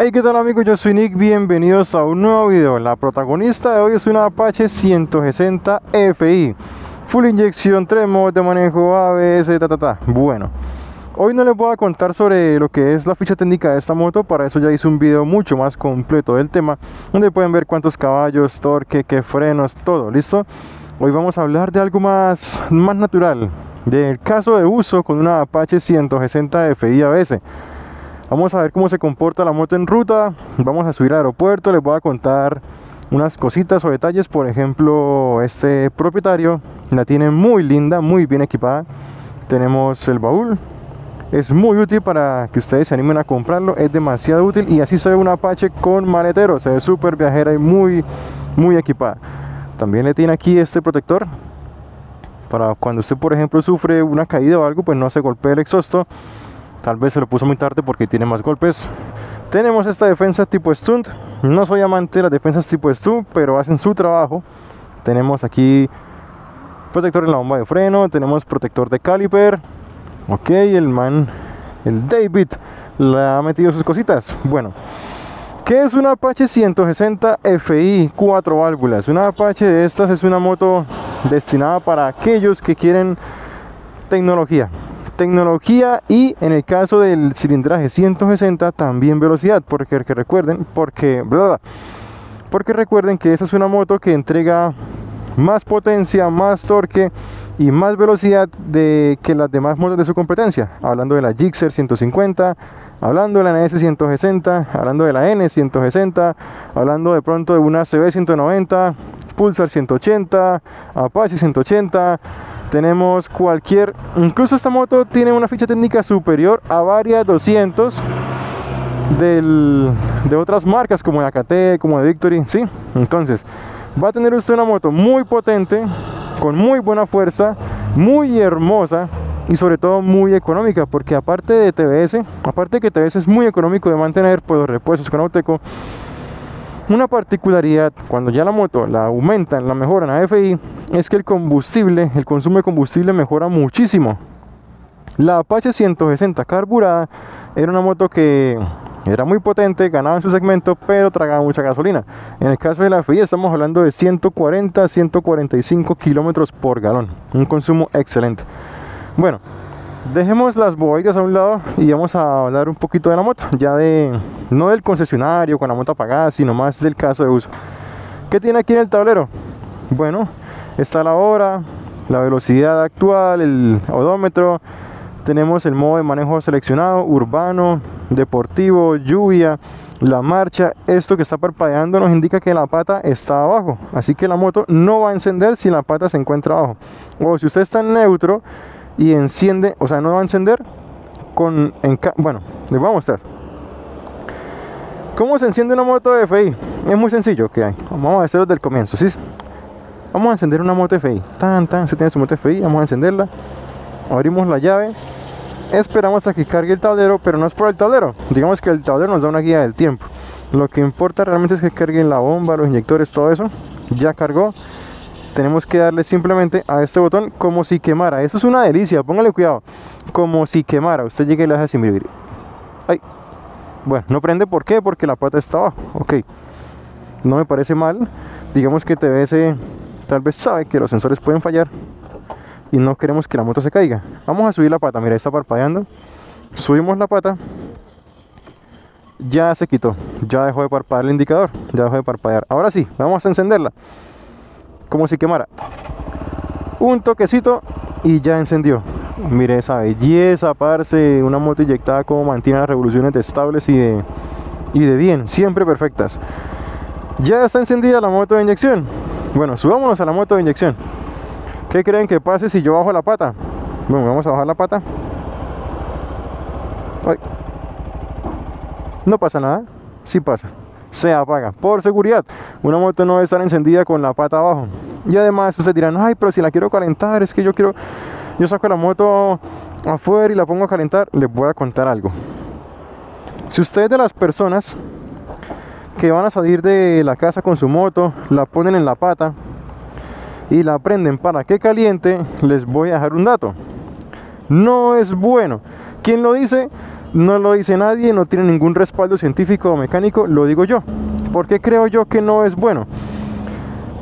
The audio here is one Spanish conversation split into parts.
Hey, ¿qué tal amigos? Yo soy Nick, bienvenidos a un nuevo video. La protagonista de hoy es una Apache 160 FI Full inyección, 3 modos de manejo, ABS, Bueno, hoy no les voy a contar sobre lo que es la ficha técnica de esta moto. Para eso ya hice un video mucho más completo del tema, donde pueden ver cuántos caballos, torque, qué frenos, todo, ¿listo? Hoy vamos a hablar de algo más natural, del caso de uso con una Apache 160 FI ABS. Vamos a ver cómo se comporta la moto en ruta. Vamos a subir al aeropuerto. Les voy a contar unas cositas o detalles. Por ejemplo, este propietario la tiene muy linda, muy bien equipada. Tenemos el baúl. Es muy útil para que ustedes se animen a comprarlo. Es demasiado útil y así se ve una Apache con maletero. Se ve súper viajera y muy equipada. También le tiene aquí este protector para cuando usted, por ejemplo, sufre una caída o algo, pues no se golpee el exhausto. Tal vez se lo puso muy tarde porque tiene más golpes. Tenemos esta defensa tipo stunt. No soy amante de las defensas tipo stunt, pero hacen su trabajo. Tenemos aquí protector en la bomba de freno. Tenemos protector de caliper. Ok, el David le ha metido sus cositas. Bueno, ¿qué es una Apache 160 FI 4 válvulas? Una Apache de estas es una moto destinada para aquellos que quieren tecnología y, en el caso del cilindraje 160, también velocidad, porque recuerden que esta es una moto que entrega más potencia, más torque y más velocidad que las demás motos de su competencia. Hablando de la Gixxer 150, hablando de la NS 160, hablando de la N 160, hablando de pronto de una CB 190, Pulsar 180, Apache 180. Tenemos incluso esta moto tiene una ficha técnica superior a varias 200 de otras marcas como de AKT, como de Victory, ¿sí? Entonces, va a tener usted una moto muy potente, con muy buena fuerza, muy hermosa y sobre todo muy económica, porque aparte de que TBS es muy económico de mantener, pues los repuestos con Auteco. Una particularidad cuando ya la moto la aumentan, la mejoran a FI, es que el consumo de combustible mejora muchísimo. La Apache 160 carburada era una moto que era muy potente, ganaba en su segmento, pero tragaba mucha gasolina. En el caso de la FI estamos hablando de 140 145 kilómetros por galón, un consumo excelente. Bueno, dejemos las bobaditas a un lado y vamos a hablar un poquito de la moto, no del concesionario con la moto apagada, sino más del caso de uso. ¿Qué tiene aquí en el tablero? Bueno, está la hora, la velocidad actual, el odómetro. Tenemos el modo de manejo seleccionado, urbano, deportivo, lluvia, la marcha. Esto que está parpadeando nos indica que la pata está abajo, así que la moto no va a encender si la pata se encuentra abajo. O si usted está en neutro y enciende, o sea, no va a encender bueno, les voy a mostrar cómo se enciende una moto de FI. Es muy sencillo, que hay. Vamos a hacerlo desde el comienzo, ¿sí? Vamos a encender una moto FI. Se tiene su moto FI, vamos a encenderla. Abrimos la llave. Esperamos a que cargue el tablero, pero no es por el tablero. Digamos que el tablero nos da una guía del tiempo. Lo que importa realmente es que carguen la bomba, los inyectores, todo eso. Ya cargó. Tenemos que darle simplemente a este botón como si quemara. Eso es una delicia, póngale cuidado. Como si quemara. Usted llega y le hace así, mire. Ay. Bueno, no prende, ¿por qué? Porque la pata está abajo. Ok. No me parece mal. Digamos que TBS tal vez sabe que los sensores pueden fallar y no queremos que la moto se caiga. Vamos a subir la pata, mira, está parpadeando. Subimos la pata. Ya se quitó. Ya dejó de parpadear el indicador. Ya dejó de parpadear. Ahora sí, vamos a encenderla como si quemara. Un toquecito y ya encendió. Mire esa belleza, parce. Una moto inyectada como mantiene las revoluciones de estables y de bien, siempre perfectas. Ya está encendida la moto de inyección. Bueno, subámonos a la moto de inyección. ¿Qué creen que pase si yo bajo la pata? Bueno, vamos a bajar la pata. Ay. No pasa nada. Sí pasa. Se apaga por seguridad. Una moto no debe estar encendida con la pata abajo. Y además ustedes dirán, ay, pero si la quiero calentar, es que yo saco la moto afuera y la pongo a calentar. Les voy a contar algo. Si usted es de las personas que van a salir de la casa con su moto, la ponen en la pata y la prenden para que caliente, les voy a dejar un dato. No es bueno. ¿Quién lo dice? No lo dice nadie, no tiene ningún respaldo científico o mecánico, lo digo yo. ¿Por qué creo yo que no es bueno?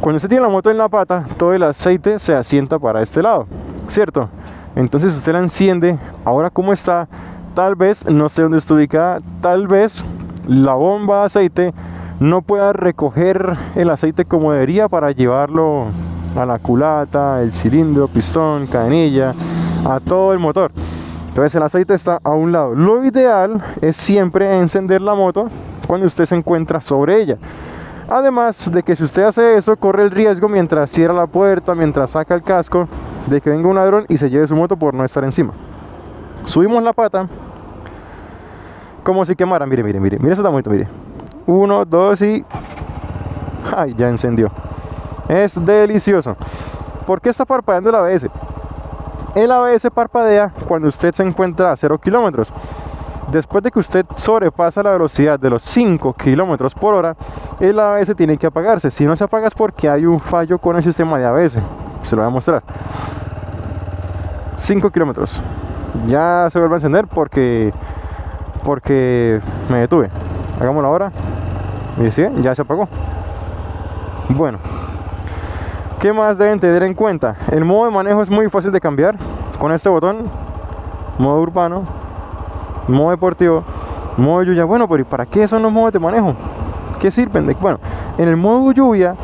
Cuando usted tiene la moto en la pata, todo el aceite se asienta para este lado, ¿cierto? Entonces usted la enciende, ahora como está, tal vez, no sé dónde está ubicada, tal vez la bomba de aceite no pueda recoger el aceite como debería para llevarlo a la culata, el cilindro, pistón, cadenilla, a todo el motor. Entonces el aceite está a un lado. Lo ideal es siempre encender la moto cuando usted se encuentra sobre ella. Además de que si usted hace eso, corre el riesgo mientras cierra la puerta, mientras saca el casco, de que venga un ladrón y se lleve su moto por no estar encima. Subimos la pata como si quemara. Mire, mire, mire, mire, eso está bonito, mire. 1, 2 y... ¡ay! Ya encendió. Es delicioso. ¿Por qué está parpadeando el ABS? El ABS parpadea cuando usted se encuentra a 0 kilómetros. Después de que usted sobrepasa la velocidad de los 5 kilómetros por hora, el ABS tiene que apagarse. Si no se apaga es porque hay un fallo con el sistema de ABS. Se lo voy a mostrar. 5 kilómetros. Ya se vuelve a encender porque me detuve. Hagámoslo ahora. Mire, ¿sí? Ya se apagó. Bueno, ¿qué más deben tener en cuenta? El modo de manejo es muy fácil de cambiar con este botón. Modo urbano, modo deportivo, modo lluvia. Bueno, pero ¿y para qué son los modos de manejo? ¿Qué sirven? Bueno, en el modo lluvia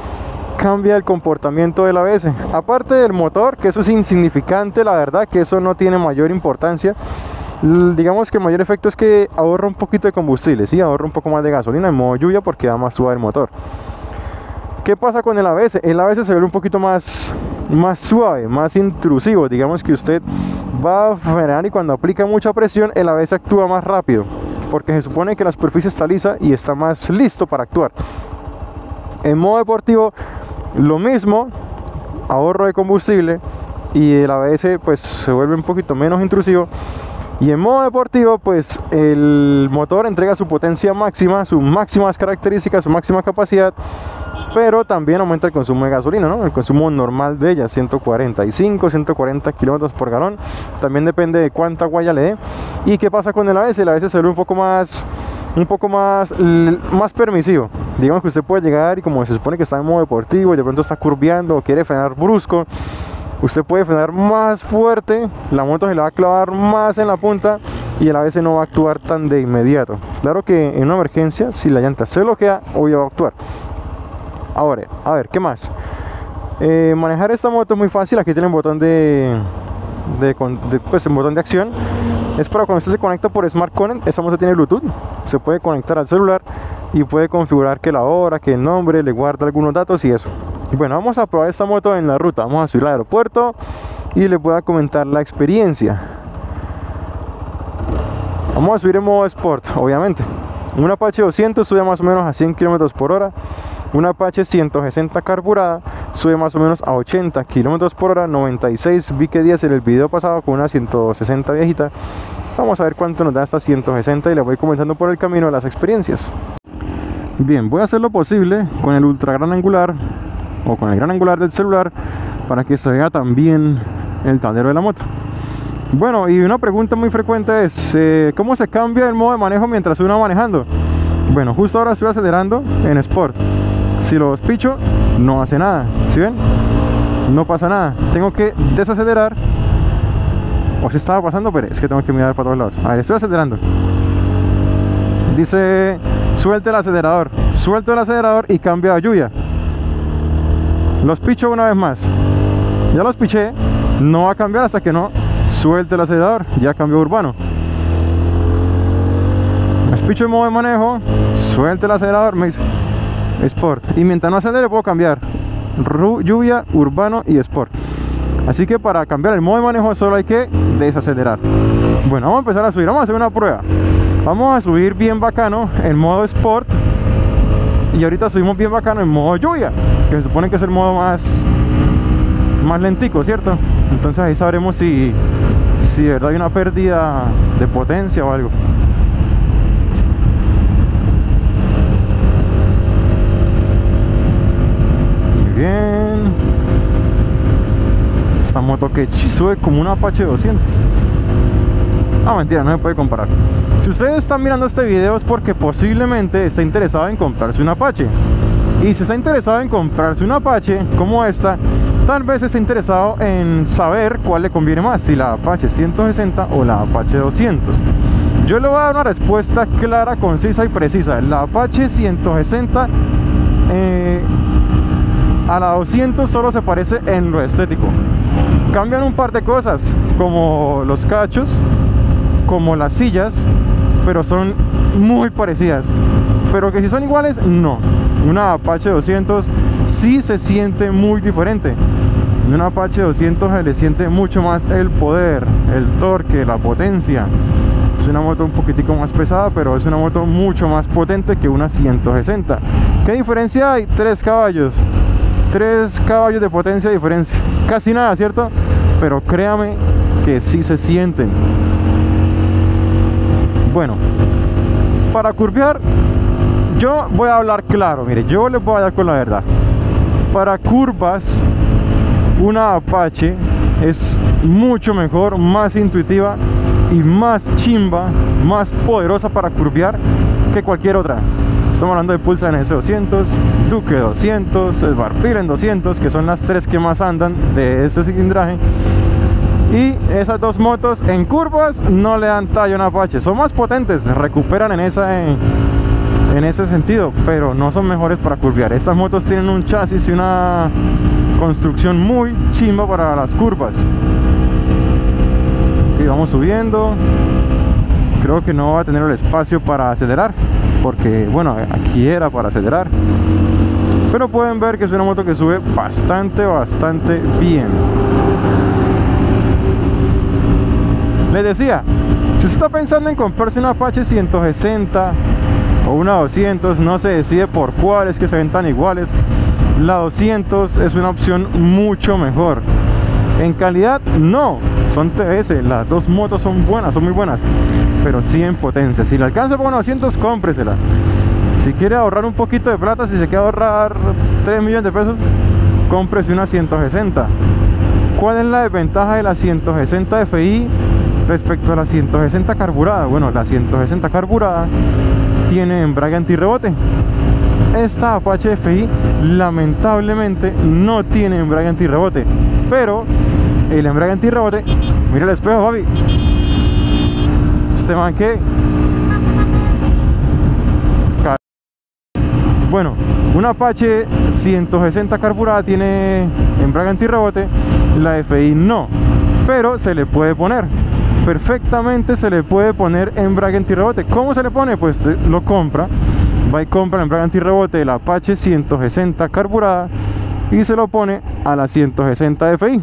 cambia el comportamiento del ABS. Aparte del motor, que eso es insignificante, la verdad, que eso no tiene mayor importancia. Digamos que el mayor efecto es que ahorra un poquito de combustible, sí, ahorra un poco más de gasolina en modo lluvia porque va más suave el motor. ¿Qué pasa con el ABS? El ABS se vuelve un poquito más suave, más intrusivo. Digamos que usted va a frenar y cuando aplica mucha presión el ABS actúa más rápido porque se supone que la superficie está lisa y está más listo para actuar. En modo deportivo lo mismo, ahorro de combustible y el ABS pues se vuelve un poquito menos intrusivo. Y en modo deportivo pues el motor entrega su potencia máxima, sus máximas características, su máxima capacidad, pero también aumenta el consumo de gasolina, ¿no? El consumo normal de ella, 145, 140 kilómetros por galón. También depende de cuánta guaya le dé. ¿Y qué pasa con el ABS? El ABS se vuelve un poco más permisivo. Digamos que usted puede llegar y como se supone que está en modo deportivo y de pronto está curveando o quiere frenar brusco, usted puede frenar más fuerte, la moto se le va a clavar más en la punta y el ABS no va a actuar tan de inmediato. Claro que en una emergencia, si la llanta se bloquea, obvio va a actuar. Ahora, a ver, ¿qué más? Manejar esta moto es muy fácil. Aquí tiene un botón pues el botón de acción. Es para cuando usted se conecta por Smart Connect. Esta moto tiene Bluetooth. Se puede conectar al celular y puede configurar que la hora, que el nombre, le guarda algunos datos y eso. Bueno, vamos a probar esta moto en la ruta. Vamos a subir al aeropuerto y les voy a comentar la experiencia. Vamos a subir en modo Sport, obviamente. Un Apache 200 sube más o menos a 100 km por hora. Una Apache 160 carburada sube más o menos a 80 km por hora. 96 vi que días en el video pasado con una 160 viejita. Vamos a ver cuánto nos da esta 160 y les voy comentando por el camino las experiencias. Bien, voy a hacer lo posible con el ultra gran angular o con el gran angular del celular para que se vea también el tablero de la moto. Bueno, y una pregunta muy frecuente es ¿cómo se cambia el modo de manejo mientras uno va manejando? Bueno, justo ahora estoy acelerando en Sport. Si lo despicho, no hace nada. ¿Sí ven? No pasa nada. Tengo que desacelerar. O si estaba pasando, pero es que tengo que mirar para todos lados. A ver, estoy acelerando. Dice, suelte el acelerador. Suelto el acelerador y cambia a lluvia. Los picho una vez más. Ya los piché. No va a cambiar hasta que no suelte el acelerador. Ya cambió a urbano. Despicho el modo de manejo. Suelte el acelerador. Me dice Sport. Y mientras no acelere puedo cambiar lluvia, urbano y Sport. Así que para cambiar el modo de manejo solo hay que desacelerar. Bueno, vamos a empezar a subir. Vamos a hacer una prueba. Vamos a subir bien bacano en modo Sport. Y ahorita subimos bien bacano en modo lluvia, que se supone que es el modo más lentico, ¿cierto? Entonces ahí sabremos si de verdad hay una pérdida de potencia o algo. Bien. Esta moto que sube como una Apache 200. Ah, mentira, no se puede comparar. Si ustedes están mirando este video es porque posiblemente está interesado en comprarse un Apache. Y si está interesado en comprarse un Apache como esta, tal vez esté interesado en saber cuál le conviene más, si la Apache 160 o la Apache 200. Yo le voy a dar una respuesta clara, concisa y precisa. La Apache 160 a la 200 solo se parece en lo estético. Cambian un par de cosas, como los cachos, como las sillas, pero son muy parecidas. Pero que si son iguales, no. Una Apache 200 sí se siente muy diferente. En una Apache 200 se le siente mucho más el poder, el torque, la potencia. Es una moto un poquitico más pesada, pero es una moto mucho más potente que una 160. ¿Qué diferencia hay? 3 caballos. 3 caballos de potencia de diferencia. Casi nada, ¿cierto? Pero créame que sí se sienten. Bueno, para curvear, yo voy a hablar claro. Mire, yo les voy a dar con la verdad. Para curvas, una Apache es mucho mejor, más intuitiva y más chimba, más poderosa para curvear que cualquier otra. Estamos hablando de Pulsar NS200, Duke 200, Sparkpilen 200, que son las 3 que más andan de ese cilindraje. Y esas dos motos en curvas no le dan talla a una Apache. Son más potentes, recuperan en ese sentido, pero no son mejores para curvear. Estas motos tienen un chasis y una construcción muy chimba para las curvas. Ok, vamos subiendo. Creo que no va a tener el espacio para acelerar, porque bueno, aquí era para acelerar. Pero pueden ver que es una moto que sube bastante bien. Les decía, si usted está pensando en comprarse una Apache 160 o una 200, no se decide por cuáles que se ven tan iguales, la 200 es una opción mucho mejor. En calidad no, son TBS, las dos motos son buenas, son muy buenas, pero sí en potencia. Si le alcanza por una 200, cómpresela. Si quiere ahorrar un poquito de plata, si se quiere ahorrar 3 millones de pesos, cómprese una 160. ¿Cuál es la desventaja de la 160 FI respecto a la 160 carburada? Bueno, la 160 carburada tiene embrague antirrebote. Esta Apache FI lamentablemente no tiene embrague antirrebote, pero el embrague antirrebote, mira el espejo, papi. Este man que bueno, una Apache 160 carburada tiene embrague antirrebote, la FI no, pero se le puede poner. Perfectamente se le puede poner embrague antirrebote. ¿Cómo se le pone? Pues lo compra, va y compra el embrague antirrebote de la Apache 160 carburada y se lo pone a la 160 FI.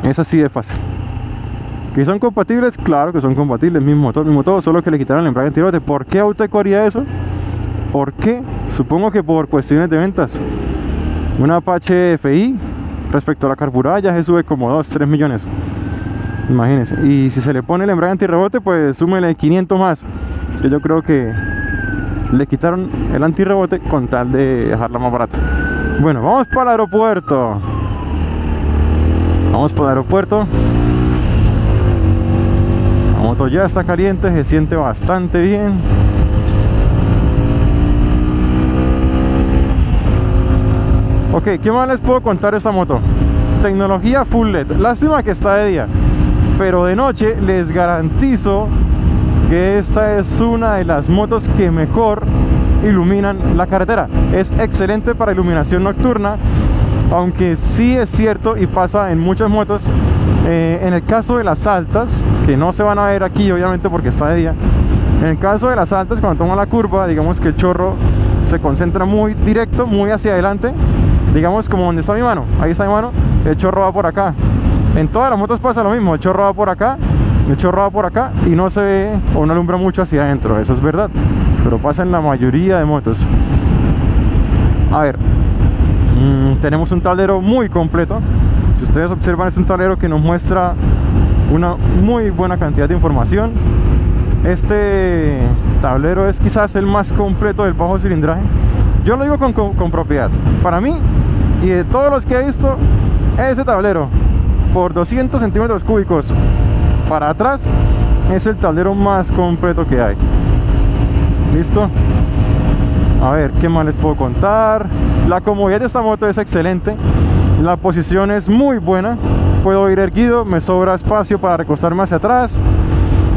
Es así de fácil. ¿Que son compatibles? Claro que son compatibles, mismo motor, solo que le quitaron el embrague antirrebote. ¿Por qué Auteco haría eso? ¿Por qué? Supongo que por cuestiones de ventas. Una Apache FI respecto a la carburada ya se sube como 2-3 millones. Imagínense. Y si se le pone el embrague antirrebote, pues súmele 500 más. Que yo creo que le quitaron el antirrebote con tal de dejarla más barata. Bueno, vamos para el aeropuerto. Vamos para el aeropuerto. La moto ya está caliente, se siente bastante bien. Ok, ¿qué más les puedo contar de esta moto? Tecnología full LED. Lástima que está de día, pero de noche les garantizo que esta es una de las motos que mejor iluminan la carretera. Es excelente para iluminación nocturna, aunque sí es cierto y pasa en muchas motos. En el caso de las altas, que no se van a ver aquí obviamente porque está de día, en el caso de las altas, cuando toman la curva, digamos que el chorro se concentra muy directo, muy hacia adelante, digamos como donde está mi mano, ahí está mi mano, el chorro va por acá. En todas las motos pasa lo mismo, el chorro va por acá, el chorro va por acá y no se ve o no alumbra mucho hacia adentro, eso es verdad, pero pasa en la mayoría de motos. A ver, tenemos un tablero muy completo. Si ustedes observan, es un tablero que nos muestra una muy buena cantidad de información. Este tablero es quizás el más completo del bajo cilindraje. Yo lo digo con propiedad. Para mí y de todos los que he visto, ese tablero por 200 centímetros cúbicos para atrás es el tablero más completo que hay. ¿Listo? A ver, ¿qué más les puedo contar? La comodidad de esta moto es excelente. La posición es muy buena. Puedo ir erguido, me sobra espacio para recostarme hacia atrás.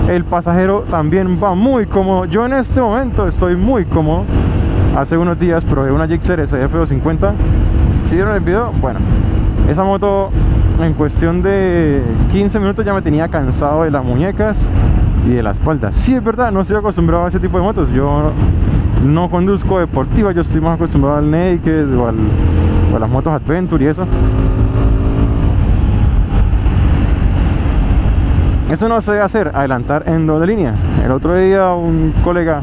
El pasajero también va muy cómodo. Yo en este momento estoy muy cómodo. Hace unos días probé una Gixxer SF250. ¿Sí vieron el video? Bueno, esa moto en cuestión de 15 minutos ya me tenía cansado de las muñecas y de la espalda. Sí, es verdad, no estoy acostumbrado a ese tipo de motos. Yo no conduzco deportiva, yo estoy más acostumbrado al Naked o a las motos Adventure y eso. Eso no se debe hacer, adelantar en doble línea. El otro día un colega,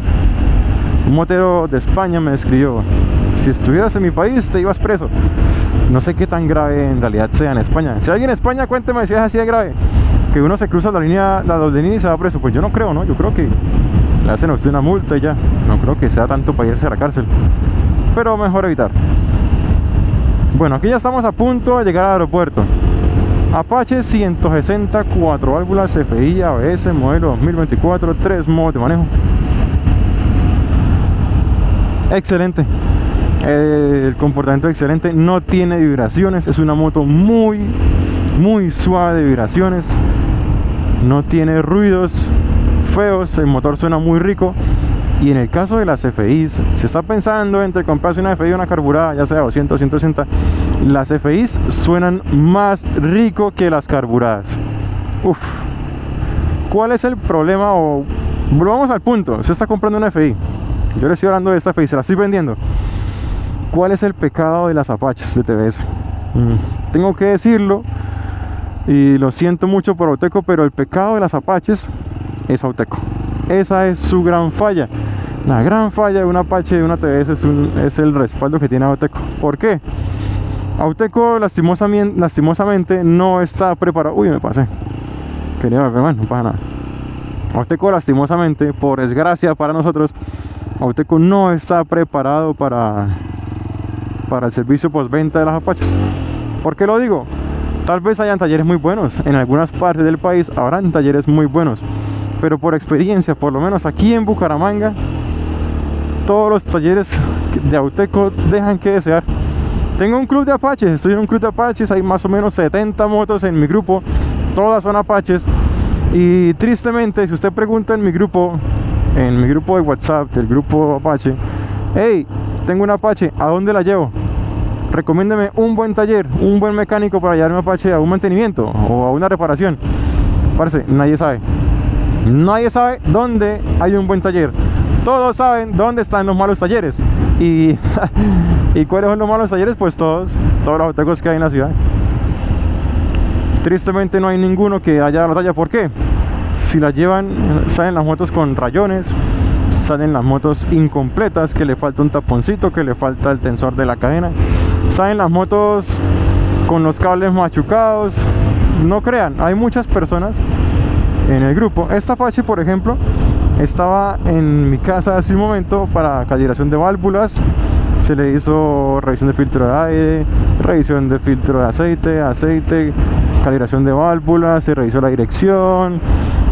un motero de España, me escribió: si estuvieras en mi país te ibas preso. No sé qué tan grave en realidad sea en España. Si hay alguien en España, cuénteme si es así de grave, que uno se cruza la doble línea y se va preso. Pues yo no creo, ¿no? Yo creo que le hacen a usted una multa y ya. No creo que sea tanto para irse a la cárcel, pero mejor evitar. Bueno, aquí ya estamos a punto de llegar al aeropuerto. Apache 160, 4 válvulas, FI, ABS, modelo 2024, 3 modos de manejo. Excelente. El comportamiento es excelente, no tiene vibraciones, es una moto muy suave de vibraciones, no tiene ruidos feos, el motor suena muy rico. Y en el caso de las FIs, si está pensando entre comprarse una FI o una carburada, ya sea 200 o 160, las FIs suenan más rico que las carburadas. Uf. ¿Cuál es el problema? O volvamos al punto, se está comprando una FI, yo le estoy hablando de esta FI, se la estoy vendiendo. ¿Cuál es el pecado de las Apaches de TBS? Tengo que decirlo y lo siento mucho por Auteco, pero el pecado de las Apaches es Auteco. Esa es su gran falla. La gran falla de un Apache y de una TBS es el respaldo que tiene Auteco. ¿Por qué? Auteco lastimosamente no está preparado. Uy, me pasé. Quería ver, bueno, no pasa nada. Auteco lastimosamente, por desgracia para nosotros, Auteco no está preparado para el servicio postventa de las Apaches. ¿Por qué lo digo? Tal vez hayan talleres muy buenos. En algunas partes del país habrán talleres muy buenos, pero por experiencia, por lo menos aquí en Bucaramanga, todos los talleres de Auteco dejan que desear. Tengo un club de Apaches, estoy en un club de Apaches, hay más o menos 70 motos en mi grupo, todas son Apaches. Y tristemente, si usted pregunta en mi grupo de WhatsApp, del grupo Apache: hey, tengo un Apache, ¿a dónde la llevo? Recomiéndeme un buen taller, un buen mecánico para llevar mi Apache a un mantenimiento o a una reparación. Parce, nadie sabe. Nadie sabe dónde hay un buen taller. Todos saben dónde están los malos talleres. ¿Y cuáles son los malos talleres? Pues todos los Autecos que hay en la ciudad. Tristemente no hay ninguno que haya dado la talla. ¿Por qué? Si la llevan, salen las motos con rayones, salen las motos incompletas, que le falta un taponcito, que le falta el tensor de la cadena, salen las motos con los cables machucados. No crean, hay muchas personas en el grupo. Esta Apache, por ejemplo, estaba en mi casa hace un momento para calibración de válvulas. Se le hizo revisión de filtro de aire, revisión de filtro de aceite, calibración de válvulas, se revisó la dirección,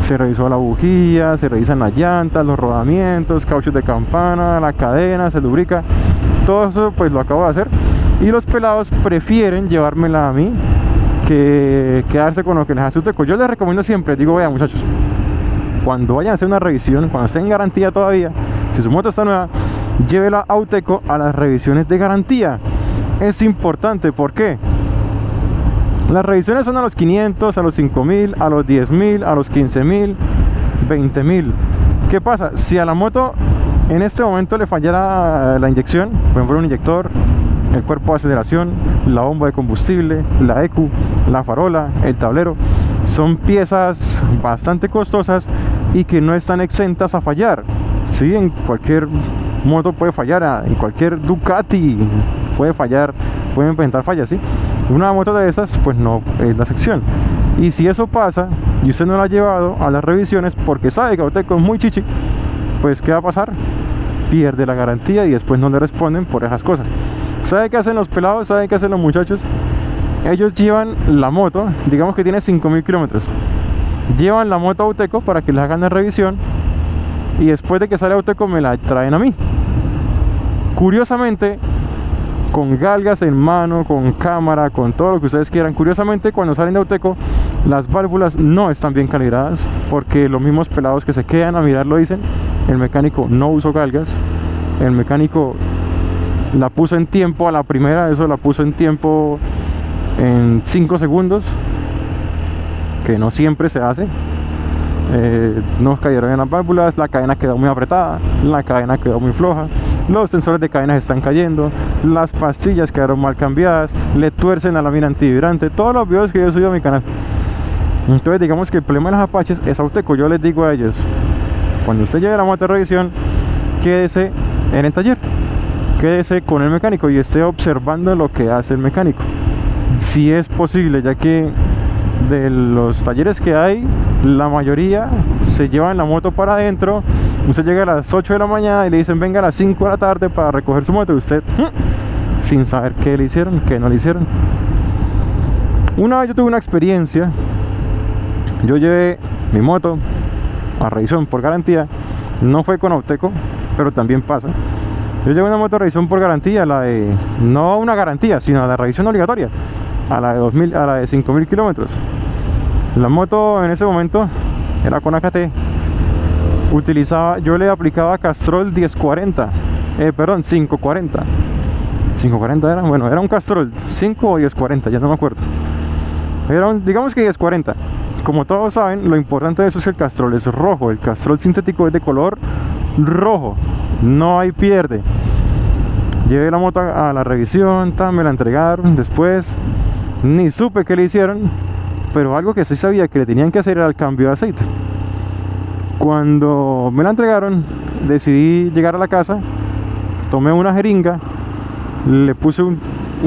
se revisó la bujía, se revisan las llantas, los rodamientos, cauchos de campana, la cadena, se lubrica. Todo eso pues lo acabo de hacer, y los pelados prefieren llevármela a mí que quedarse con lo que les hace Auteco. Yo les recomiendo siempre, digo: vean, muchachos, cuando vayan a hacer una revisión, cuando esté en garantía todavía, si su moto está nueva, llévela a Auteco a las revisiones de garantía. Es importante. ¿Por qué? Las revisiones son a los 500, a los 5000, a los 10.000, a los 15.000, 20.000. ¿Qué pasa? Si a la moto en este momento le fallara la inyección, por ejemplo un inyector, el cuerpo de aceleración, la bomba de combustible, la ECU, la farola, el tablero, son piezas bastante costosas y que no están exentas a fallar. Sí, en cualquier moto puede fallar, en cualquier Ducati puede fallar, pueden presentar fallas, ¿sí? Una moto de esas pues no es la sección. Y si eso pasa y usted no la ha llevado a las revisiones porque sabe que Auteco es muy chichi, pues ¿qué va a pasar? Pierde la garantía y después no le responden por esas cosas. ¿Sabe qué hacen los pelados? ¿Saben qué hacen los muchachos? Ellos llevan la moto, digamos que tiene 5000 kilómetros, llevan la moto a Auteco para que les hagan la revisión y después de que sale Auteco me la traen a mí. Curiosamente, con galgas en mano, con cámara, con todo lo que ustedes quieran. Curiosamente, cuando salen de Auteco, las válvulas no están bien calibradas, porque los mismos pelados que se quedan a mirar lo dicen. El mecánico no usó galgas, el mecánico la puso en tiempo a la primera, eso la puso en tiempo en 5 segundos, que no siempre se hace. No cayeron en las válvulas, la cadena quedó muy apretada, la cadena quedó muy floja, los sensores de cadenas están cayendo, las pastillas quedaron mal cambiadas, le tuercen a la mina antivibrante, todos los videos que yo subí a mi canal. Entonces digamos que el problema de los Apaches es Auteco. Yo les digo a ellos, cuando usted lleve la moto de revisión, quédese en el taller, quédese con el mecánico y esté observando lo que hace el mecánico, si es posible, ya que de los talleres que hay, la mayoría se llevan la moto para adentro. Usted llega a las 8 de la mañana y le dicen venga a las 5 de la tarde para recoger su moto, y usted sin saber qué le hicieron, qué no le hicieron. Una vez yo tuve una experiencia, yo llevé mi moto a revisión por garantía, no fue con Auteco, pero también pasa. Yo llevé una moto a revisión por garantía, no una garantía, sino la revisión obligatoria, a la de 5000 kilómetros. La moto en ese momento era con AKT, yo le aplicaba Castrol 1040, perdón, 540. 540 era, bueno, era un Castrol 5 o 1040, ya no me acuerdo. Digamos que 1040. Como todos saben, lo importante de eso es que el Castrol es rojo. El Castrol sintético es de color rojo, no hay pierde. Llevé la moto a la revisión, me la entregaron. Después ni supe qué le hicieron, pero algo que sí sabía que le tenían que hacer era el cambio de aceite. Cuando me la entregaron, decidí llegar a la casa, tomé una jeringa, le puse un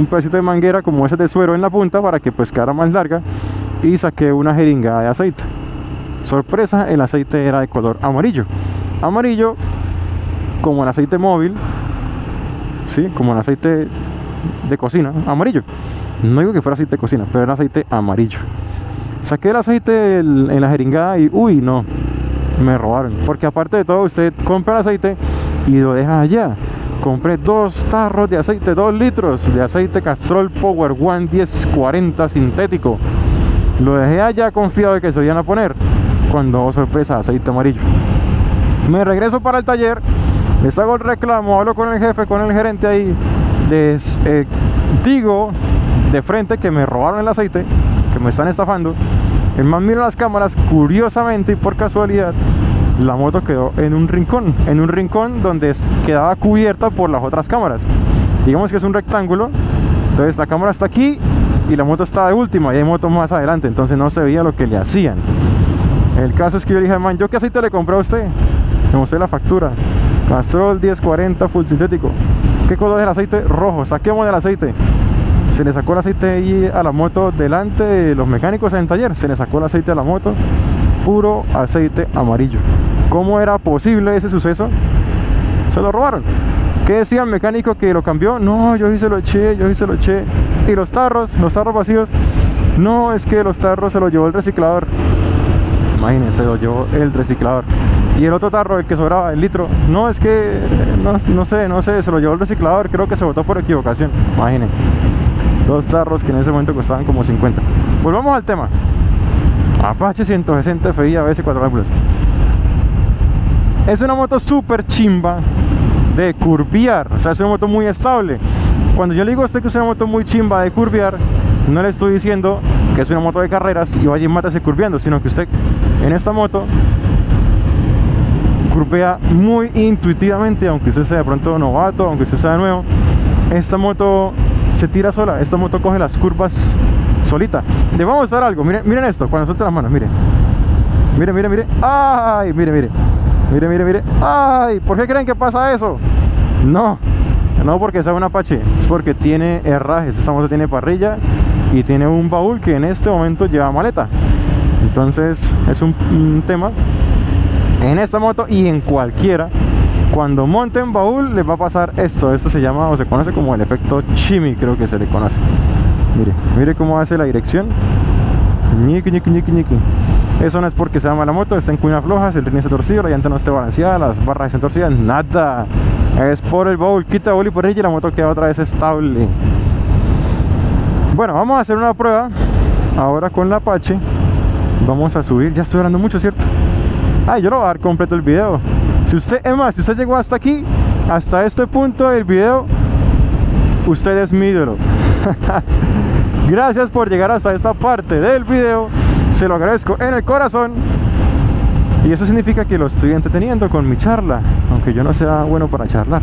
pedacito de manguera como ese de suero en la punta para que pues quedara más larga, y saqué una jeringa de aceite. Sorpresa, el aceite era de color amarillo. Amarillo como el aceite móvil, sí, como el aceite de cocina, amarillo. No digo que fuera aceite de cocina, pero era aceite amarillo. Saqué el aceite en la jeringada y uy, no, me robaron. Porque aparte de todo, usted compra el aceite y lo deja allá. Compré 2 tarros de aceite, 2 litros de aceite Castrol Power One 1040 sintético. Lo dejé allá confiado de que se lo iban a poner, cuando, oh, sorpresa, aceite amarillo. Me regreso para el taller, les hago el reclamo, hablo con el jefe, con el gerente ahí, les digo de frente que me robaron el aceite, que me están estafando. El man mira las cámaras, curiosamente y por casualidad, la moto quedó en un rincón donde quedaba cubierta por las otras cámaras. Digamos que es un rectángulo, entonces la cámara está aquí y la moto está de última y hay motos más adelante, entonces no se veía lo que le hacían. El caso es que yo le dije al man, ¿yo qué aceite le compré a usted? Le mostré la factura, Castrol 1040 full sintético. ¿Qué color es el aceite? Rojo. Saquemos el aceite. Se le sacó el aceite ahí a la moto delante de los mecánicos en el taller. Se le sacó el aceite a la moto, puro aceite amarillo. ¿Cómo era posible ese suceso? Se lo robaron. ¿Qué decía el mecánico que lo cambió? No, yo sí se lo eché, yo sí se lo eché. Y los tarros vacíos, no, es que los tarros se los llevó el reciclador. Imagínense, se lo llevó el reciclador. Y el otro tarro, el que sobraba, el litro, no, es que no sé, se lo llevó el reciclador, creo que se botó por equivocación. Imaginen, 2 tarros que en ese momento costaban como 50. Volvamos al tema. Apache 160 FI ABS 4 válvulas. Es una moto súper chimba de curviar, o sea, es una moto muy estable. Cuando yo le digo a usted que es una moto muy chimba de curviar, no le estoy diciendo que es una moto de carreras y vaya y mátese curviando, sino que usted en esta moto curvea muy intuitivamente, aunque usted sea de pronto novato, aunque usted sea nuevo. Esta moto se tira sola, esta moto coge las curvas solita. Le vamos a mostrar algo, miren esto, cuando suelta las manos, miren, ay, mire, ay, ¿por qué creen que pasa eso? No porque sea un Apache, es porque tiene herrajes. Esta moto tiene parrilla y tiene un baúl que en este momento lleva maleta. Entonces es un tema en esta moto y en cualquiera. Cuando monten baúl les va a pasar esto se llama o se conoce como el efecto Shimmy, creo que se le conoce. Mire cómo hace la dirección, ñiqui. Eso no es porque sea mala moto, está en cuñas flojas, el rin está torcido, la llanta no esté balanceada, las barras están torcidas, nada. Es por el bowl, quita bowl y por ella y la moto queda otra vez estable. Bueno, vamos a hacer una prueba ahora con la Apache. Vamos a subir, ya estoy hablando mucho, ¿cierto? Ay, yo lo voy a dar completo el video. Si usted, es más, si usted llegó hasta aquí, hasta este punto del video, usted es mi ídolo. Gracias por llegar hasta esta parte del video. Se lo agradezco en el corazón. Y eso significa que lo estoy entreteniendo con mi charla, aunque yo no sea bueno para charlar.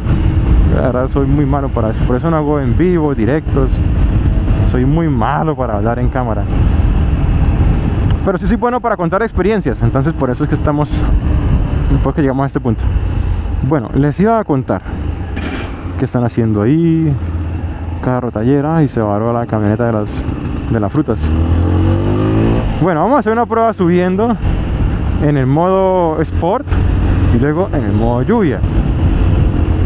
La verdad soy muy malo para eso. Por eso no hago en vivo, directos. Soy muy malo para hablar en cámara. Pero sí soy bueno para contar experiencias. Entonces por eso es que estamos, porque llegamos a este punto. Bueno, les iba a contar qué están haciendo ahí. Carro tallera y se varó la camioneta de las frutas. Bueno, vamos a hacer una prueba subiendo en el modo Sport y luego en el modo lluvia.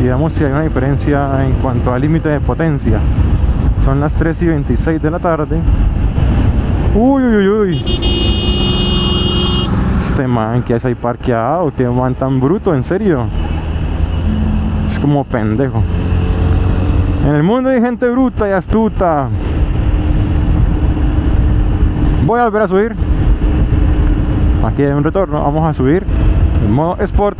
Y veamos si hay una diferencia en cuanto al límite de potencia. Son las 3:26 de la tarde. Uy, uy, uy. Este man que hace ahí parqueado, que man tan bruto, en serio. Es como pendejo. En el mundo hay gente bruta y astuta. Voy a volver a subir. Aquí hay un retorno. Vamos a subir en modo Sport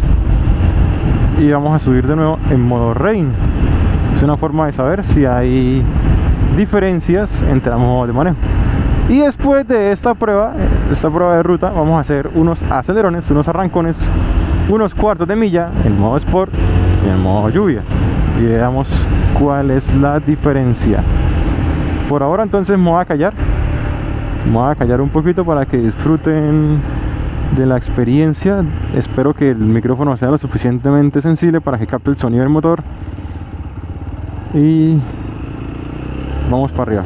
y vamos a subir de nuevo en modo Rain. Es una forma de saber si hay diferencias entre ambos modos de manejo. Y después de esta prueba de ruta, vamos a hacer unos acelerones, unos arrancones, unos cuartos de milla en modo Sport y en modo lluvia. Y veamos cuál es la diferencia. Por ahora entonces me voy a callar. Me voy a callar un poquito para que disfruten de la experiencia. Espero que el micrófono sea lo suficientemente sensible para que capte el sonido del motor. Y vamos para arriba.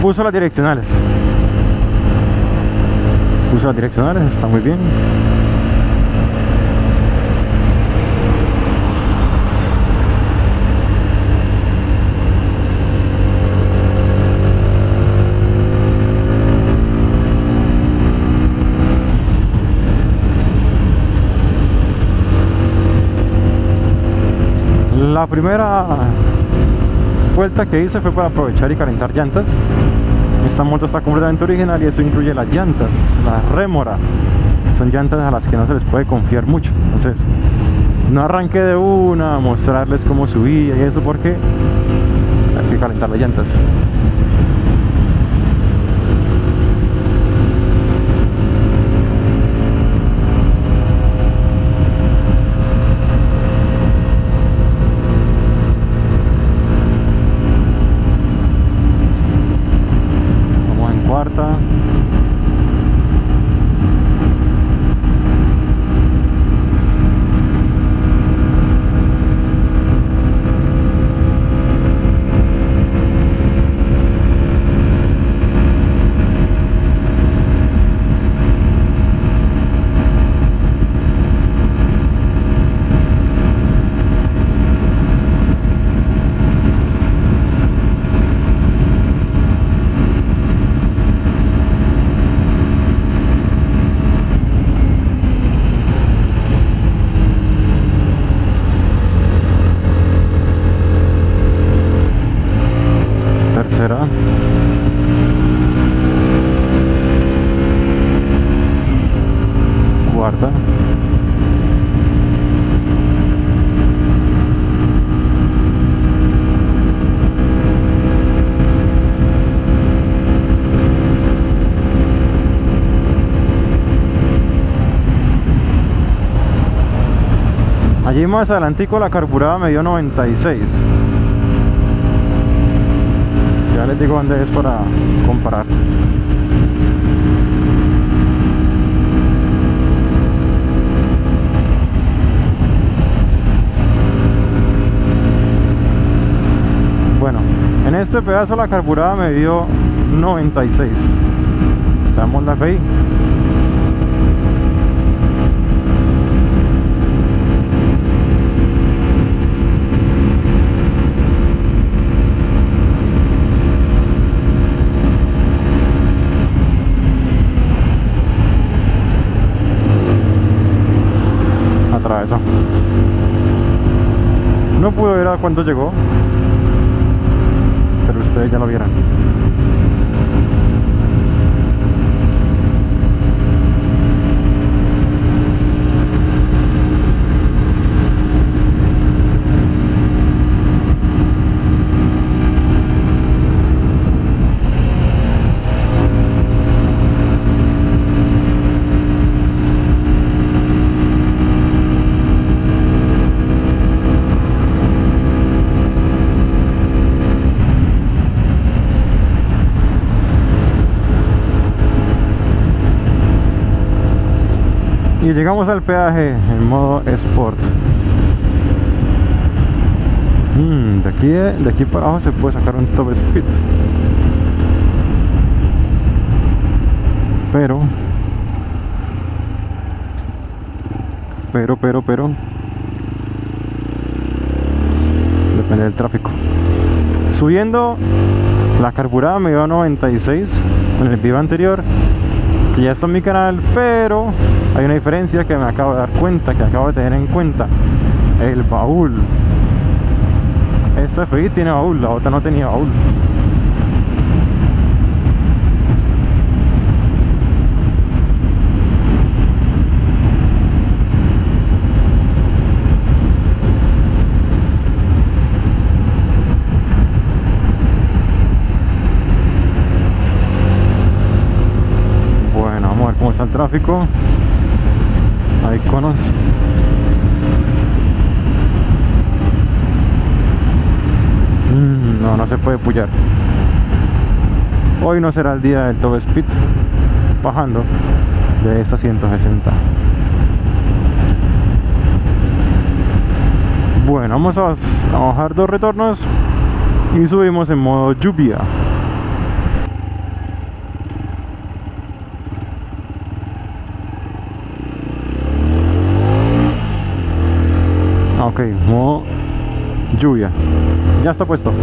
Puso las direccionales. Está muy bien. La primera vuelta que hice fue para aprovechar y calentar llantas. Esta moto está completamente original y eso incluye las llantas, las Remora. Son llantas a las que no se les puede confiar mucho. Entonces no arranqué de una a mostrarles cómo subía y eso porque hay que calentar las llantas. Tercera. Cuarta. Allí más adelantico la carburada me dio 96. Ya les digo dónde es para comparar. este pedazo la carburada me dio 96. Damos la FI. Atravesó. No pude ver a cuánto llegó, pero ustedes ya lo vieron. Y llegamos al peaje en modo Sport. De aquí para abajo se puede sacar un top speed. Pero depende del tráfico. Subiendo, la carburada me dio a 96 en el video anterior, que ya está en mi canal, pero hay una diferencia que me acabo de dar cuenta, que acabo de tener en cuenta: el baúl. Esta FI tiene baúl, la otra no tenía baúl. Bueno, vamos a ver cómo está el tráfico. Hay conos. No se puede pullar. Hoy no será el día del top speed bajando de esta 160. Bueno, vamos a bajar 2 retornos y subimos en modo lluvia. Ok, modo lluvia. Ya está puesto.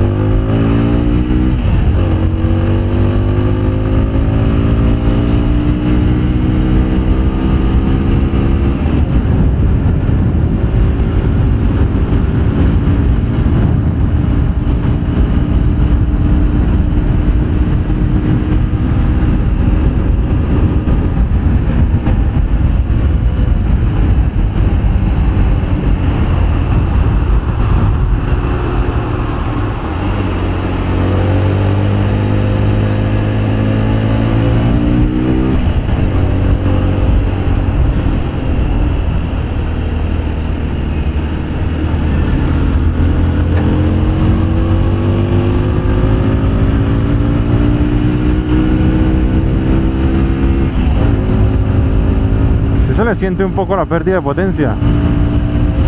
Se le siente un poco la pérdida de potencia.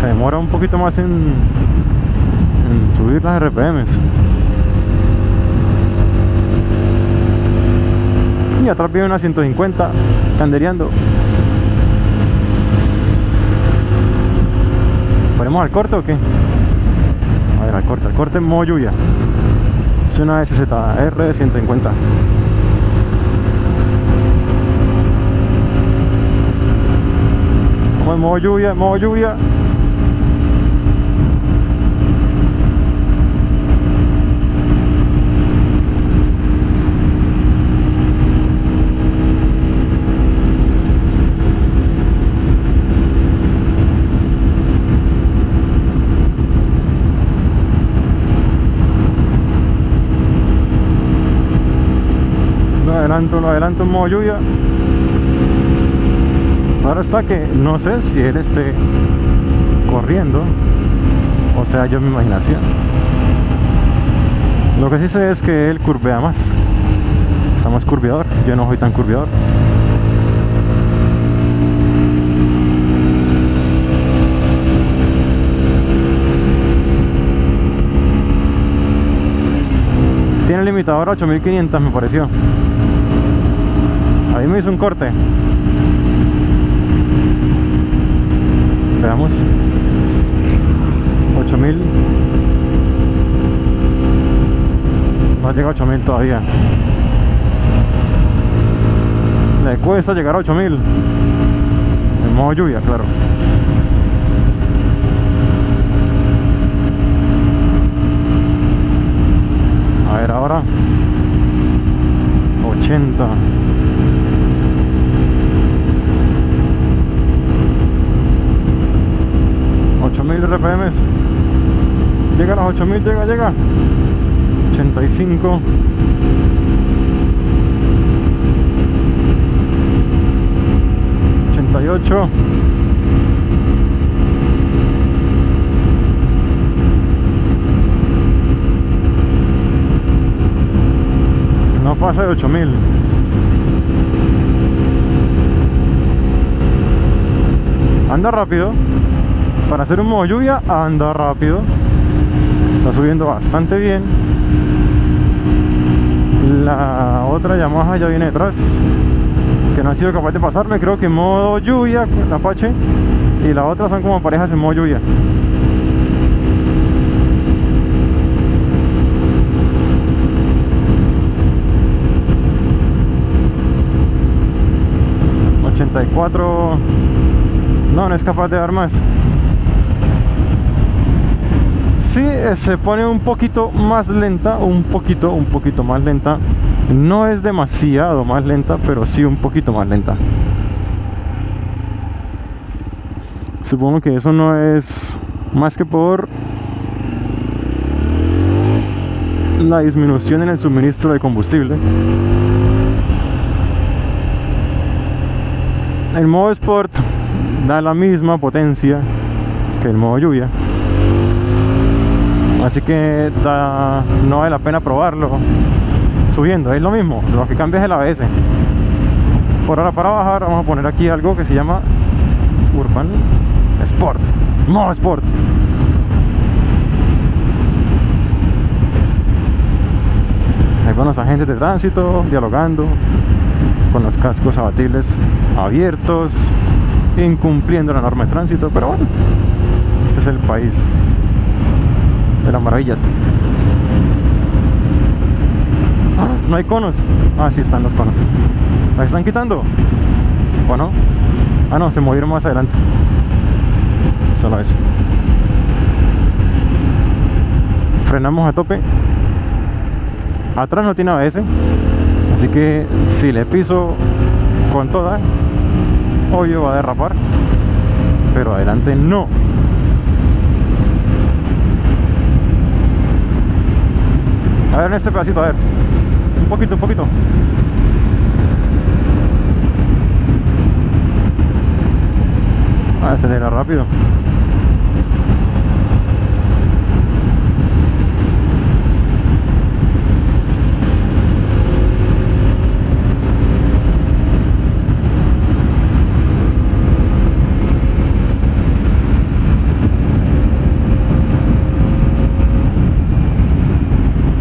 Se demora un poquito más en subir las RPMs. Y atrás viene una 150 candereando. ¿Ponemos al corte o qué? A ver, al corte en modo lluvia. Es una SZR 150. Vamos en modo lluvia, en modo lluvia. Lo adelanto en modo lluvia. Ahora está que no sé si él esté corriendo o sea yo mi imaginación. Lo que sí sé es que él curvea más. Está más curviador. Yo no soy tan curviador. limitador a 8500 me pareció. Ahí me hizo un corte. Veamos. 8000. No llega a 8000 todavía. Le cuesta llegar a 8000. En modo lluvia, claro. A ver ahora. 80. RPMs. Llega a los 8000, llega. 85. 88. No pasa de 8000. Anda rápido. Para hacer un modo lluvia, anda rápido. Está subiendo bastante bien. La otra Yamaha ya viene detrás, que no ha sido capaz de pasarme. Creo que en modo lluvia, la Apache y la otra son como parejas en modo lluvia. $84. No es capaz de dar más. Sí, se pone un poquito más lenta, un poquito más lenta. No es demasiado más lenta, pero sí un poquito más lenta. Supongo que eso no es más que por la disminución en el suministro de combustible. El modo Sport da la misma potencia que el modo lluvia, así que no vale la pena probarlo subiendo. Es lo mismo, lo que cambia es el ABS. Por ahora, para bajar, vamos a poner aquí algo que se llama Urban Sport, modo Sport. Ahí van los agentes de tránsito dialogando con los cascos abatibles abiertos, incumpliendo la norma de tránsito. Pero bueno, este es el país de las maravillas. ¡Ah! No hay conos. Ah, sí están los conos. ¿Las están quitando? ¿O no? Ah, no, se movieron más adelante. Solo eso. Frenamos a tope. Atrás no tiene ABS, así que si le piso con toda, obvio va a derrapar, pero adelante no. A ver en este pedacito, a ver. Un poquito. Acelera rápido.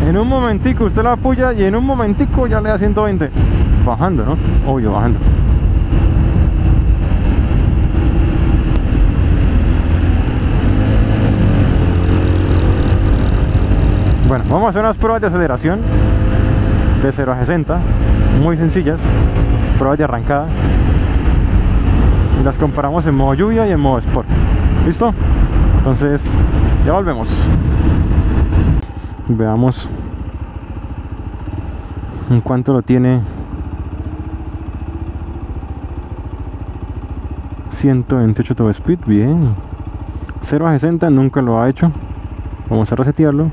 En un momentico usted la apoya y en un momentico ya le da 120. Bajando, ¿no? Obvio, bajando. Bueno, vamos a hacer unas pruebas de aceleración de 0 a 60, muy sencillas, pruebas de arrancada, y las comparamos en modo lluvia y en modo Sport. ¿Listo? Entonces, ya volvemos. Veamos en cuánto lo tiene. 128 top speed, bien. 0 a 60 nunca lo ha hecho. Vamos a resetearlo.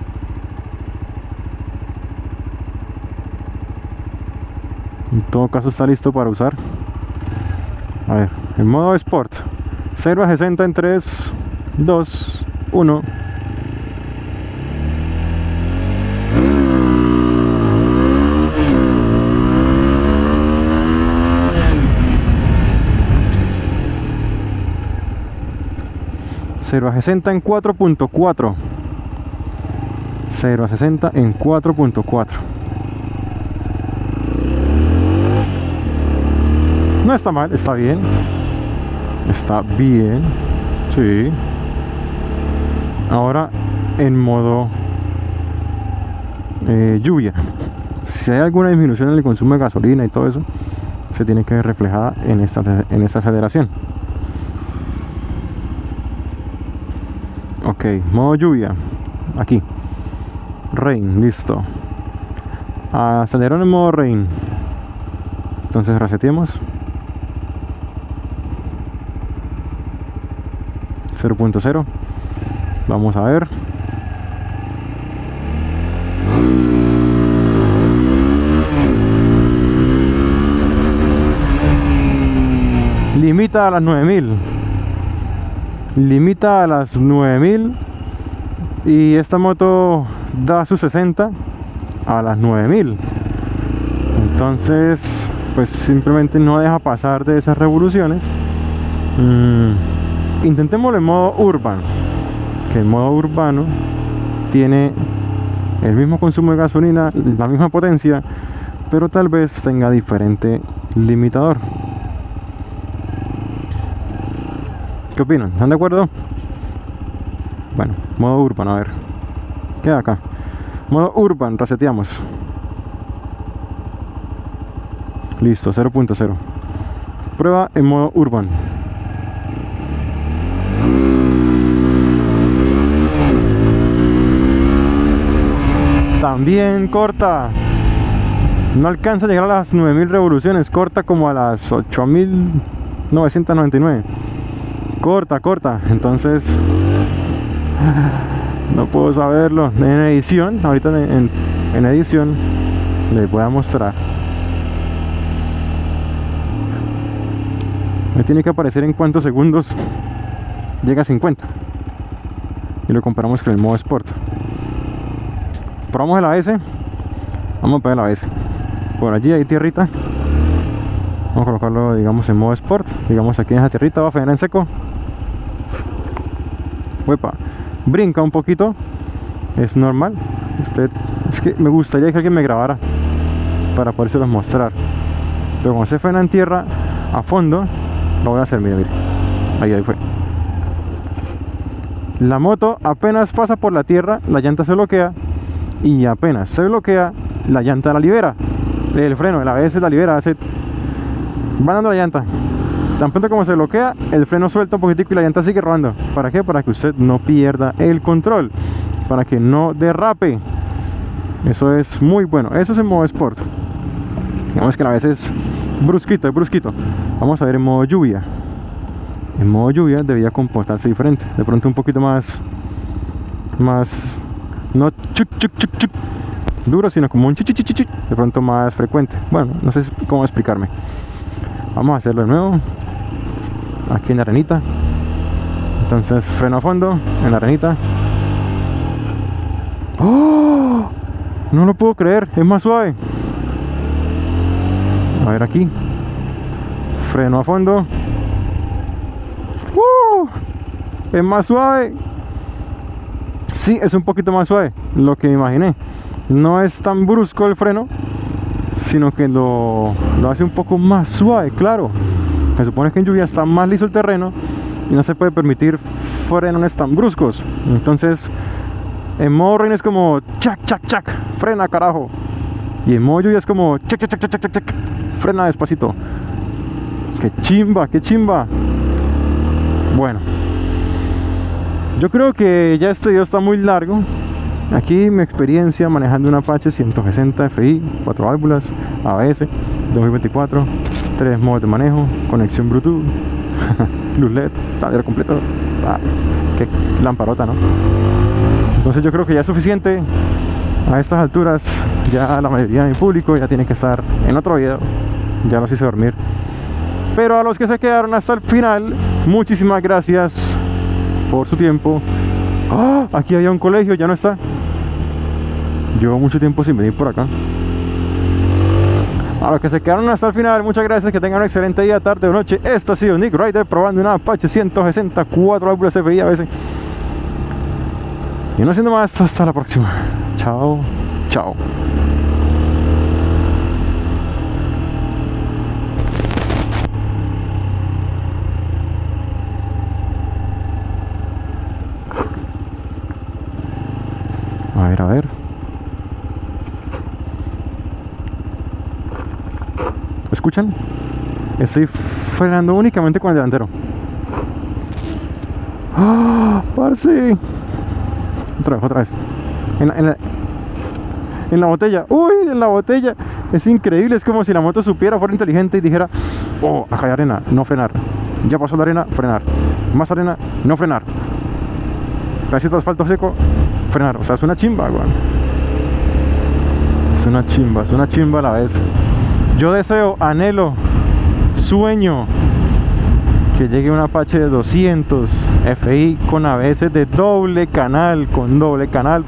En todo caso está listo para usar. A ver, en modo Sport, 0 a 60 en 3, 2, 1. Cero a 60 en 4.4. 0 a 60 en 4.4. No está mal, está bien. Está bien. Sí. Ahora en modo lluvia. Si hay alguna disminución en el consumo de gasolina y todo eso, se tiene que ver reflejada en esta aceleración. Ok, modo lluvia. Aquí. Rain, listo. Aceleraron en modo rain. Entonces reseteemos. 0.0. Vamos a ver. Limita a las 9000. Limita a las 9000. Y esta moto da sus 60 a las 9000. Entonces, pues simplemente no deja pasar de esas revoluciones. Intentémoslo en modo urbano, que en modo urbano tiene el mismo consumo de gasolina, la misma potencia, pero tal vez tenga diferente limitador. ¿Qué opinan? ¿Están de acuerdo? Bueno, modo urbano, a ver. Queda acá. Modo urban, reseteamos. Listo, 0.0. Prueba en modo urban. También corta. No alcanza a llegar a las 9000 revoluciones. Corta como a las 8999. Corta. Entonces no puedo saberlo. En edición, ahorita en edición les voy a mostrar. Me tiene que aparecer en cuántos segundos llega a 50. Y lo comparamos con el modo Sport. Probamos el ABS. Vamos a poner el ABS. Por allí hay tierrita. Vamos a colocarlo, digamos, en modo Sport. Digamos aquí en esa tierrita va a frenar en seco. Uepa. Brinca un poquito. Es normal. Es que me gustaría que alguien me grabara para podérselos mostrar. Pero cuando se frena en tierra a fondo, lo voy a hacer, mire. Ahí fue. La moto apenas pasa por la tierra, la llanta se bloquea. Y apenas se bloquea, la llanta la libera. El freno, el ABS la libera. Va dando la llanta. Tan pronto como se bloquea, el freno suelta un poquitico y la llanta sigue rodando. ¿Para qué? Para que usted no pierda el control, para que no derrape. Eso es muy bueno. Eso es en modo Sport. Digamos que a veces es brusquito. Vamos a ver en modo lluvia. En modo lluvia debería comportarse diferente. De pronto un poquito más no chuc duro, sino como un chichichichi. De pronto más frecuente. Bueno, no sé cómo explicarme. Vamos a hacerlo de nuevo. Aquí en la arenita. Entonces freno a fondo en la arenita. ¡Oh! No lo puedo creer, es más suave. A ver aquí. Freno a fondo. Es más suave. Sí, es un poquito más suave, lo que me imaginé. No es tan brusco el freno, sino que lo hace un poco más suave, claro. Se supone que en lluvia está más liso el terreno y no se puede permitir frenos tan bruscos. Entonces, en modo rain es como chac, frena, carajo. Y en modo lluvia es como chac, frena despacito. ¡Qué chimba! Bueno, yo creo que ya este video está muy largo. Aquí mi experiencia manejando un Apache 160 FI, 4 válvulas, ABS, 2024, 3 modos de manejo, conexión Bluetooth, luz LED, tablero completo. Qué lamparota, ¿no? Entonces yo creo que ya es suficiente. A estas alturas ya la mayoría de mi público ya tiene que estar en otro video. Ya los hice dormir. Pero a los que se quedaron hasta el final, muchísimas gracias por su tiempo. ¡Oh! Aquí había un colegio, ya no está. Llevo mucho tiempo sin venir por acá. A los que se quedaron hasta el final, muchas gracias. Que tengan un excelente día, tarde o noche. Esto ha sido Nick Rider probando una Apache 160 4 válvulas FI a veces. Y no siendo más, hasta la próxima. Chao. A ver. ¿Escuchan? Estoy frenando únicamente con el delantero. ¡Oh, parce! Otra vez. En la botella. ¡Uy! En la botella. Es increíble. Es como si la moto supiera, fuera inteligente y dijera: oh, acá hay arena, no frenar. Ya pasó la arena, frenar. Más arena, no frenar. Pedacito de asfalto seco, frenar. O sea, es una chimba, weón. Es una chimba a la vez. Yo deseo, anhelo, sueño que llegue un Apache de 200 FI con ABS de doble canal,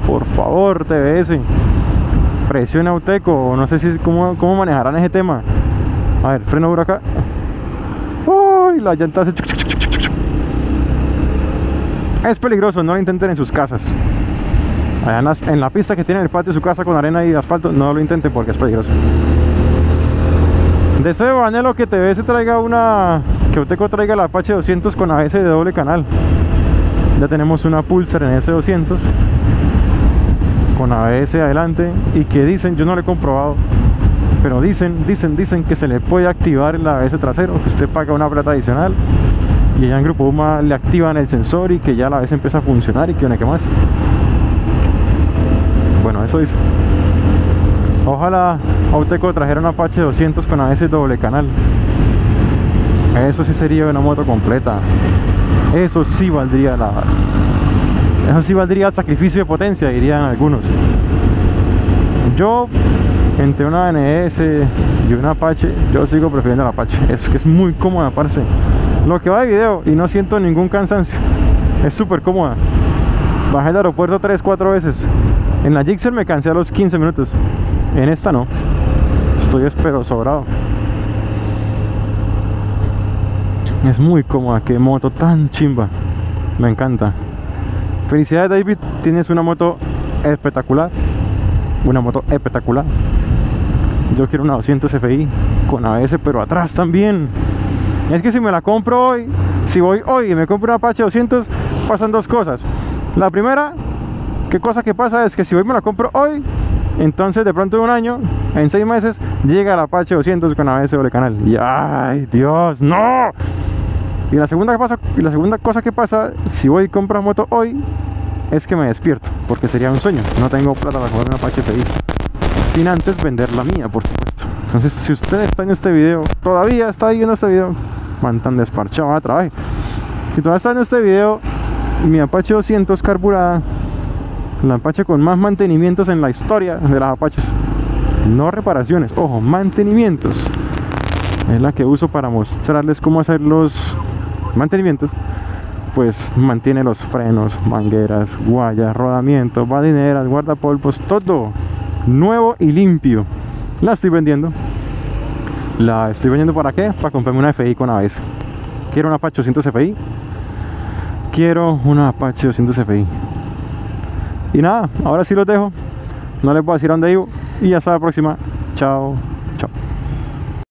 por favor, TBS. Presión Auteco, no sé si cómo manejarán ese tema. A ver, freno duro acá. Uy, la llanta hace... Es peligroso, no lo intenten en sus casas. Allá en la pista que tiene en el patio de su casa con arena y asfalto, no lo intenten porque es peligroso. Deseo, anhelo que TBS traiga que Auteco traiga la Apache 200 con ABS de doble canal. Ya tenemos una Pulsar en S200 con ABS adelante y que dicen, yo no lo he comprobado, pero dicen que se le puede activar el ABS trasero, que usted paga una plata adicional y allá en Grupo UMA le activan el sensor y que ya la ABS empieza a funcionar y que no hay que más. Bueno, eso dice. Ojalá Auteco trajera una Apache 200 con ABS doble canal. Eso sí sería una moto completa. Eso sí valdría el sacrificio de potencia, dirían algunos. Yo, entre una NS y una Apache, yo sigo prefiriendo la Apache. Es que es muy cómoda, parce. Lo que va de video y no siento ningún cansancio. Es súper cómoda. Bajé del aeropuerto 3-4 veces. En la Gixxer me cansé a los 15 minutos. En esta no. Estoy pero sobrado. Es muy cómoda. Qué moto tan chimba. Me encanta. Felicidades, David. Tienes una moto espectacular. Una moto espectacular. Yo quiero una 200 FI con ABS, pero atrás también. Es que si me la compro hoy, si voy hoy y me compro una Apache 200, pasan dos cosas. La primera, ¿qué cosa que pasa? Es que si voy y me la compro hoy, entonces de pronto en un año, en 6 meses, llega la Apache 200 con ABS doble canal. Y ¡ay, Dios, no! Y la segunda cosa que pasa, si voy y compro una moto hoy, es que me despierto, porque sería un sueño. No tengo plata para comprar una Apache FI, sin antes vender la mía, por supuesto. Entonces, si usted está en este video, todavía está viendo este video, man tan desparchado, trabaje. Si todavía está en este video, mi Apache 200 carburada, la Apache con más mantenimientos en la historia de las Apaches, no reparaciones, ojo, mantenimientos, es la que uso para mostrarles cómo hacer los mantenimientos. Pues mantiene los frenos, mangueras, guayas, rodamientos, badineras, guardapolvos, todo nuevo y limpio. La estoy vendiendo. ¿La estoy vendiendo para qué? Para comprarme una FI con ABS. Quiero una Apache 200 FI. Quiero una Apache 200 FI. Y nada, ahora sí los dejo. No les voy a decir a dónde vivo. Y hasta la próxima. Chao.